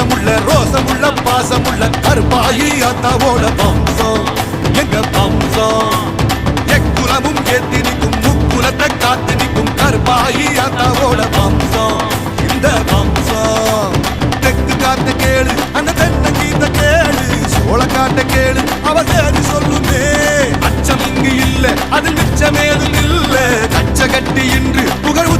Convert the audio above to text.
ரோசமுள்ள பாசமுள்ள கருப்பாயி அத்தாவோட வம்சம் எங்க வம்சம். எக்குலமும் ஏத்தி நிற்கும் முக்குலத்தை காத்து நிற்கும் கருப்பாயி அத்தாவோட வம்சம் இந்த வம்சம். தெற்கு காத்த கேளு அந்த தென்னை கீத்த கேளு சோழ காட்ட கேளு அவ சேரி சொல்லுமே. அச்சம் இங்கு இல்ல அது மிச்சமேதும் இல்ல